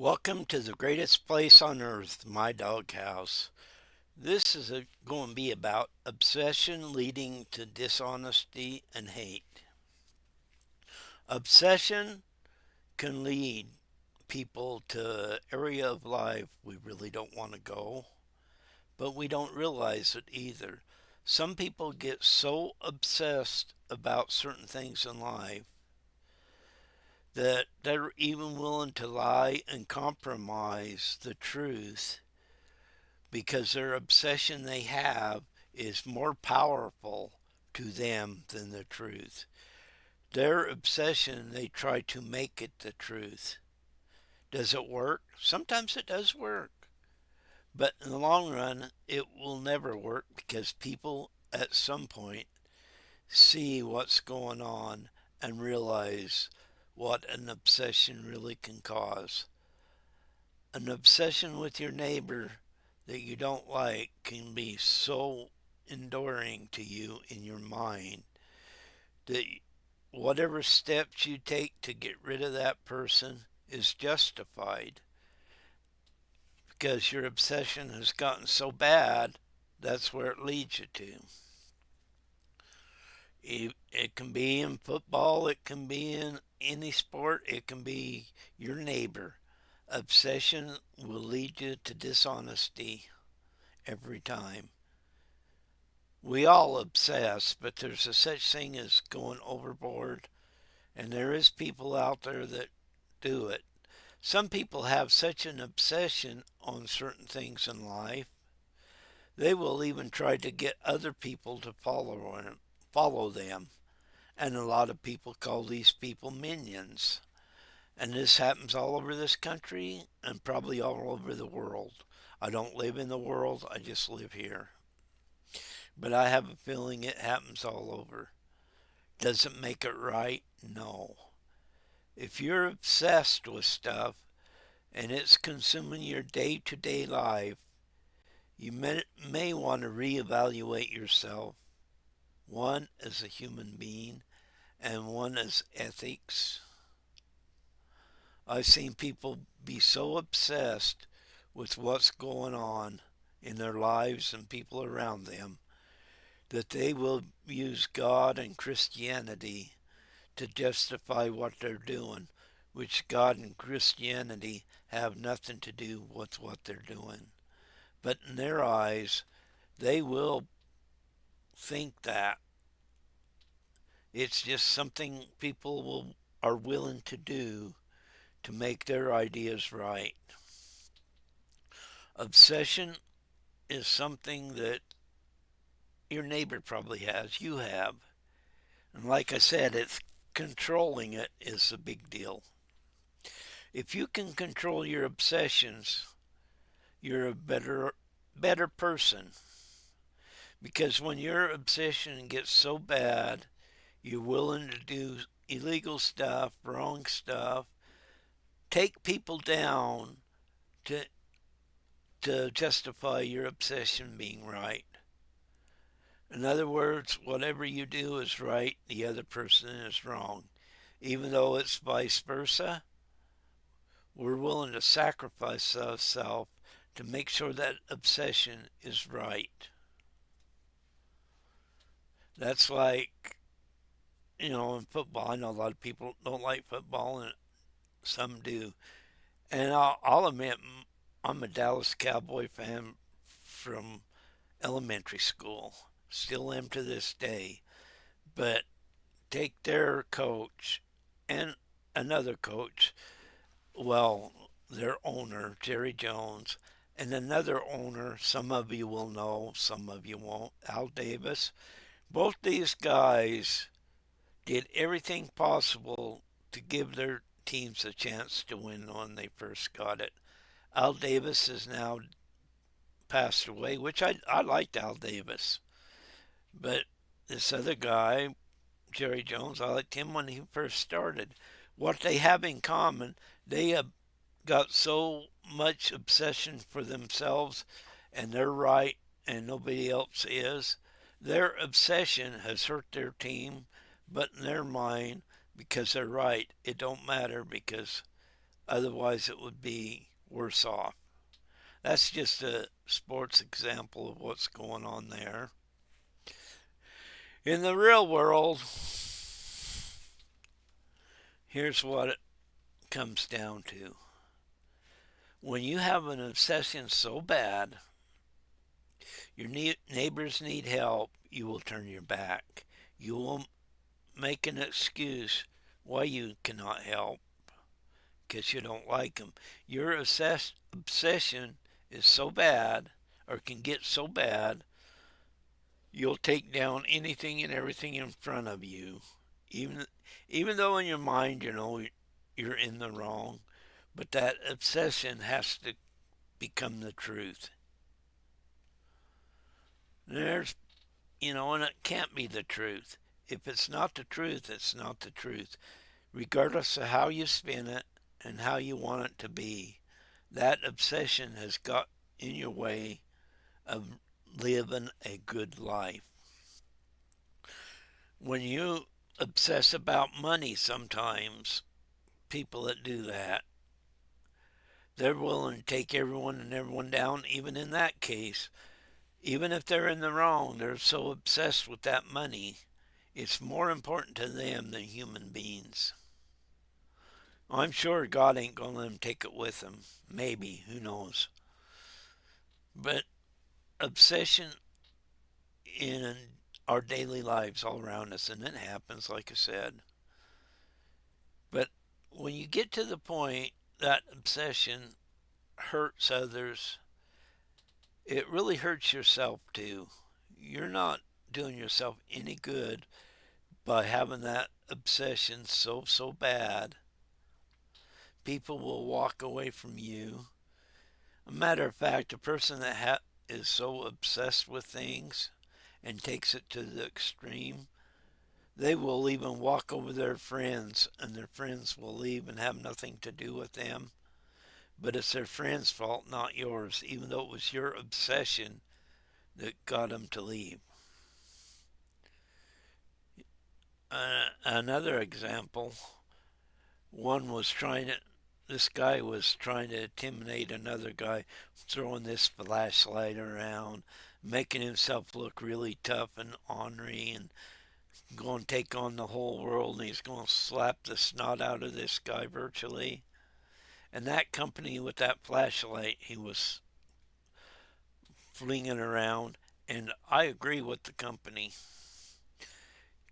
Welcome to the greatest place on earth, my doghouse. This is going to be about obsession leading to dishonesty and hate. Obsession can lead people to an area of life we really don't want to go, but we don't realize it either. Some people get so obsessed about certain things in life that they're even willing to lie and compromise the truth because their obsession they have is more powerful to them than the truth. Their obsession, they try to make it the truth. Does it work? Sometimes it does work. But in the long run, it will never work because people at some point see what's going on and realize what an obsession really can cause. An obsession with your neighbor that you don't like can be so enduring to you in your mind that whatever steps you take to get rid of that person is justified because your obsession has gotten so bad, that's where it leads you to. It can be in football, it can be in any sport, it can be your neighbor. Obsession will lead you to dishonesty every time. We all obsess, but there's a such thing as going overboard, and there is people out there that do it. Some people have such an obsession on certain things in life, they will even try to get other people to follow them. And a lot of people call these people minions. And this happens all over this country and probably all over the world. I don't live in the world, I just live here. But I have a feeling it happens all over. Does it make it right? No. If you're obsessed with stuff and it's consuming your day to day life, you may want to reevaluate yourself. One as a human being and one as ethics. I've seen people be so obsessed with what's going on in their lives and people around them that they will use God and Christianity to justify what they're doing, which God and Christianity have nothing to do with what they're doing. But in their eyes, they will think that it's just something are willing to do to make their ideas right. Obsession is something that your neighbor probably has, you have. And like I said, it's controlling it is a big deal. If you can control your obsessions, you're a better person. Because when your obsession gets so bad, you're willing to do illegal stuff, wrong stuff, take people down to justify your obsession being right. In other words, whatever you do is right, the other person is wrong. Even though it's vice versa, we're willing to sacrifice ourselves to make sure that obsession is right. That's like, in football. I know a lot of people don't like football, and some do. And I'll admit, I'm a Dallas Cowboy fan from elementary school. Still am to this day. But take their coach and another coach, well, their owner, Jerry Jones, and another owner, some of you will know, some of you won't, Al Davis. Both these guys did everything possible to give their teams a chance to win when they first got it. Al Davis has now passed away, which I liked Al Davis. But this other guy, Jerry Jones, I liked him when he first started. What they have in common, they have got so much obsession for themselves and they're right and nobody else is. Their obsession has hurt their team, but in their mind, because they're right, it don't matter because Otherwise, it would be worse off. That's just a sports example of what's going on there. In the real world, here's what it comes down to. When you have an obsession so bad, your neighbors need help, you will turn your back. You will make an excuse why you cannot help because you don't like them. Your obsession is so bad, or can get so bad, you'll take down anything and everything in front of you, even even though in your mind you know you're in the wrong. But that obsession has to become the truth. There's and it can't be the truth. If it's not the truth, it's not the truth. Regardless of how you spin it and how you want it to be, that obsession has got in your way of living a good life. When you obsess about money, sometimes people that do that, they're willing to take everyone and everyone down, even in that case. Even if they're in the wrong, they're so obsessed with that money, it's more important to them than human beings. I'm sure God ain't going to let them take it with them. Maybe, who knows? But obsession in our daily lives all around us, and it happens, like I said. But when you get to the point that obsession hurts others, it really hurts yourself too. You're not doing yourself any good by having that obsession so bad. People will walk away from you. A matter of fact, a person that is so obsessed with things and takes it to the extreme, they will even walk over their friends, and their friends will leave and have nothing to do with them. But it's their friend's fault, not yours, even though it was your obsession that got them to leave. Another example, one was trying to, this guy was trying to intimidate another guy, throwing this flashlight around, making himself look really tough and ornery, and going to take on the whole world, and he's going to slap the snot out of this guy virtually. And that company with that flashlight he was flinging around, and I agree with the company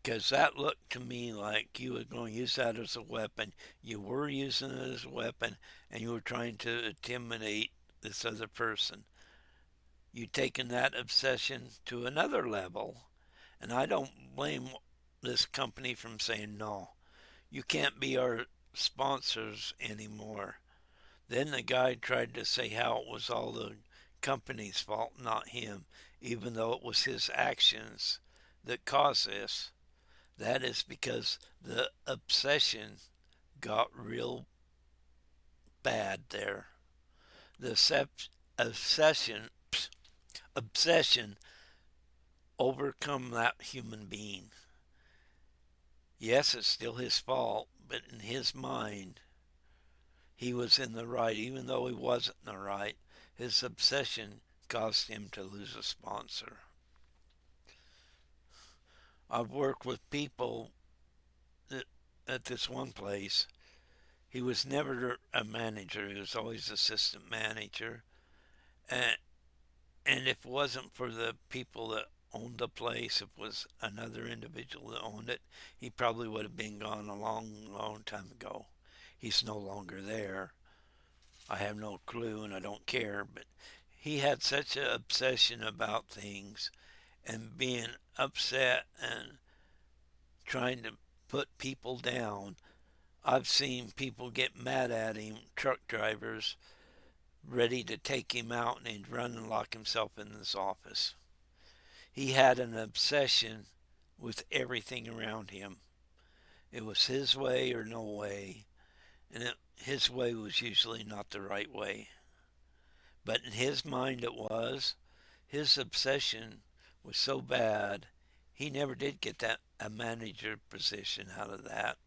because that looked to me like you were going to use that as a weapon. You were using it as a weapon, and you were trying to intimidate this other person. You taken that obsession to another level, and I don't blame this company from saying no. You can't be our sponsors anymore. Then the guy tried to say how it was all the company's fault, not him, even though it was his actions that caused this. That is because the obsession got real bad there. The obsession obsession overcome that human being. Yes, it's still his fault, but in his mind, he was in the right, even though he wasn't in the right. His obsession caused him to lose a sponsor. I've worked with people that, at this one place. He was never a manager, he was always assistant manager. And, and if it wasn't for the people that owned the place, if it was another individual that owned it, he probably would have been gone a long time ago. He's no longer there. I have no clue and I don't care, but he had such an obsession about things and being upset and trying to put people down. I've seen people get mad at him, truck drivers, ready to take him out, and he'd run and lock himself in his office. He had an obsession with everything around him. It was his way or no way, and his way was usually not the right way. But in his mind it was. His obsession was so bad, he never did get that a manager position out of that.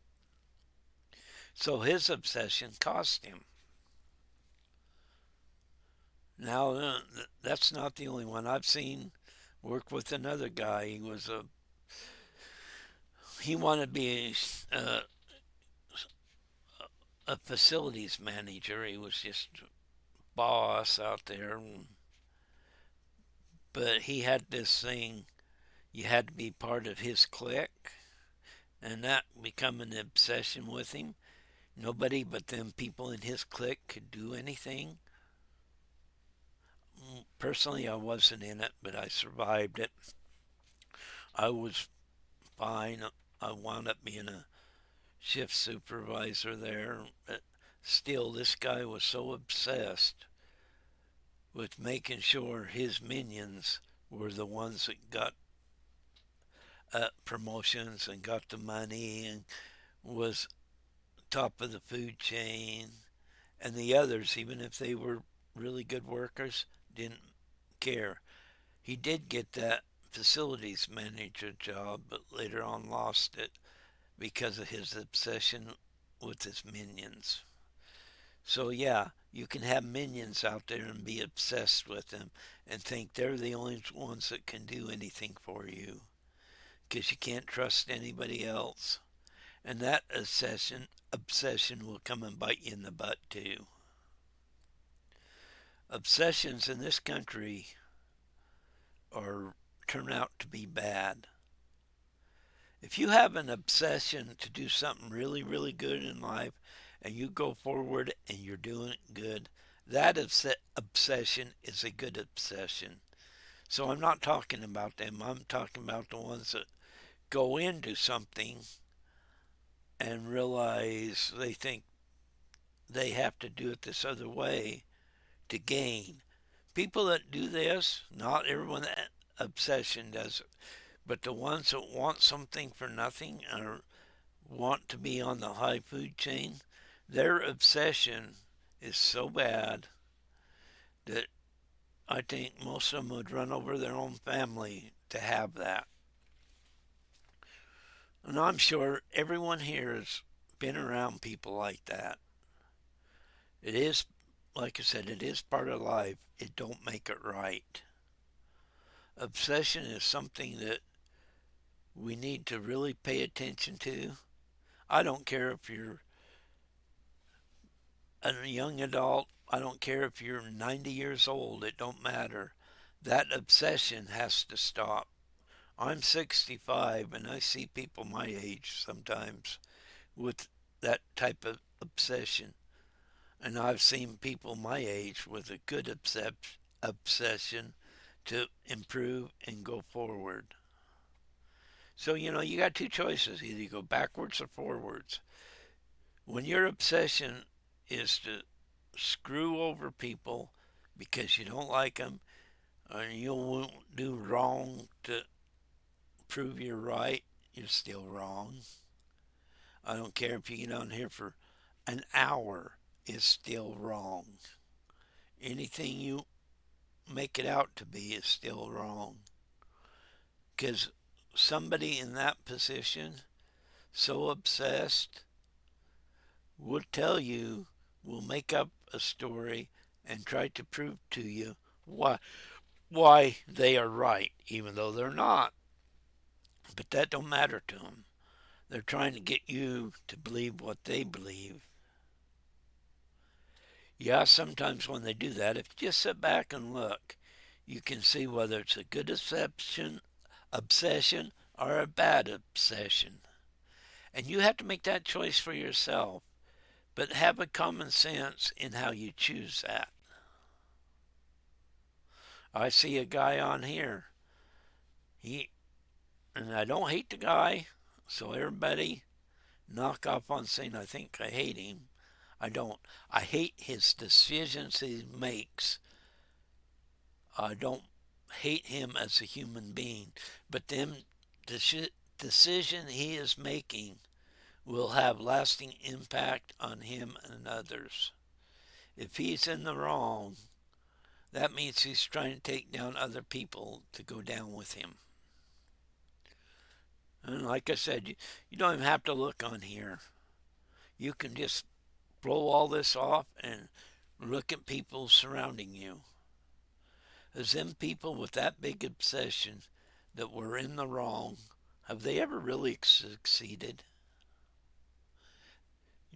So his obsession cost him. Now, that's not the only one. I've seen work with another guy. He wanted to be a facilities manager. He was just boss out there, but he had this thing. You had to be part of his clique, and that become an obsession with him. Nobody but them people in his clique could do anything. Personally, I wasn't in it, but I survived it. I was fine. I wound up being a shift supervisor there. But still, this guy was so obsessed with making sure his minions were the ones that got promotions and got the money and was top of the food chain. And the others, even if they were really good workers, didn't care. He did get that facilities manager job, but later on lost it because of his obsession with his minions. So, yeah, you can have minions out there and be obsessed with them and think they're the only ones that can do anything for you because you can't trust anybody else. And that obsession will come and bite you in the butt too. Obsessions in this country are turn out to be bad. If you have an obsession to do something really, really good in life and you go forward and you're doing it good, that obsession is a good obsession. So I'm not talking about them. I'm talking about the ones that go into something and realize they think they have to do it this other way to gain. People that do this, not everyone that obsession does it, but the ones that want something for nothing or want to be on the high food chain, their obsession is so bad that I think most of them would run over their own family to have that. And I'm sure everyone here has been around people like that. It is, like I said, it is part of life. It don't make it right. Obsession is something that we need to really pay attention to. I don't care if you're a young adult. I don't care if you're 90 years old. It don't matter. That obsession has to stop. I'm 65 and I see people my age sometimes with that type of obsession. And I've seen people my age with a good obsession to improve and go forward. So, you got two choices. Either you go backwards or forwards. When your obsession is to screw over people because you don't like them or you won't do wrong to prove you're right, you're still wrong. I don't care if you get on here for an hour, is still wrong. Anything you make it out to be is still wrong. Because somebody in that position, so obsessed, will tell you, will make up a story and try to prove to you why they are right, even though they're not. But that don't matter to them. They're trying to get you to believe what they believe. Yeah, sometimes when they do that, if you just sit back and look, you can see whether it's a good obsession or a bad obsession. And you have to make that choice for yourself, but have a common sense in how you choose that. I see a guy on here. He and I don't hate the guy, so everybody knock off on saying I think I hate him. I don't. I hate his decisions he makes. I don't hate him as a human being, but them decision he is making will have lasting impact on him and others. If he's in the wrong, that means he's trying to take down other people to go down with him. And like I said, you don't even have to look on here. You can just blow all this off and look at people surrounding you. As them people with that big obsession that were in the wrong, have they ever really succeeded?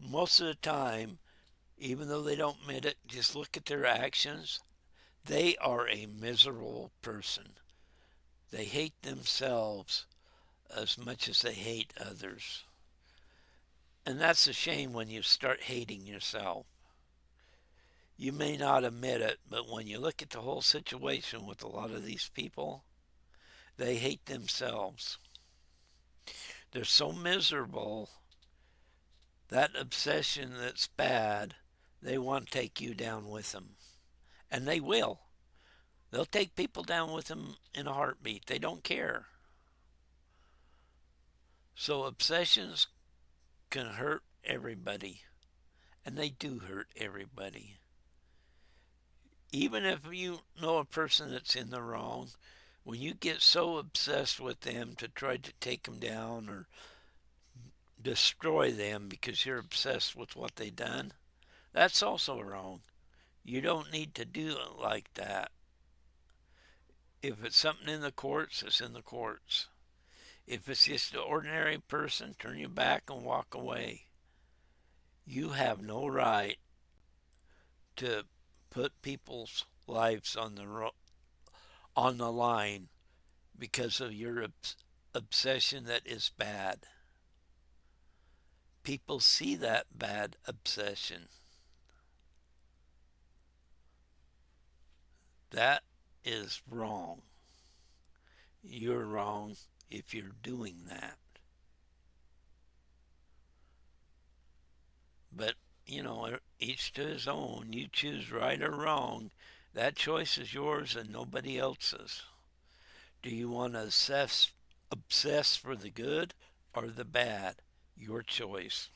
Most of the time, even though they don't admit it, just look at their actions. They are a miserable person. They hate themselves as much as they hate others. And that's a shame when you start hating yourself. You may not admit it, but when you look at the whole situation with a lot of these people, they hate themselves. They're so miserable, that obsession that's bad, they want to take you down with them. And they will. They'll take people down with them in a heartbeat. They don't care. So obsessions can hurt everybody. And they do hurt everybody. Even if you know a person that's in the wrong, when you get so obsessed with them to try to take them down or destroy them because you're obsessed with what they done, that's also wrong. You don't need to do it like that. If it's something in the courts, it's in the courts. If it's just an ordinary person, turn your back and walk away. You have no right to put people's lives on the line because of your obsession that is bad. People see that bad obsession. That is wrong. You're wrong if you're doing that. But, each to his own. You choose right or wrong. That choice is yours and nobody else's. Do you want to obsess for the good or the bad? Your choice.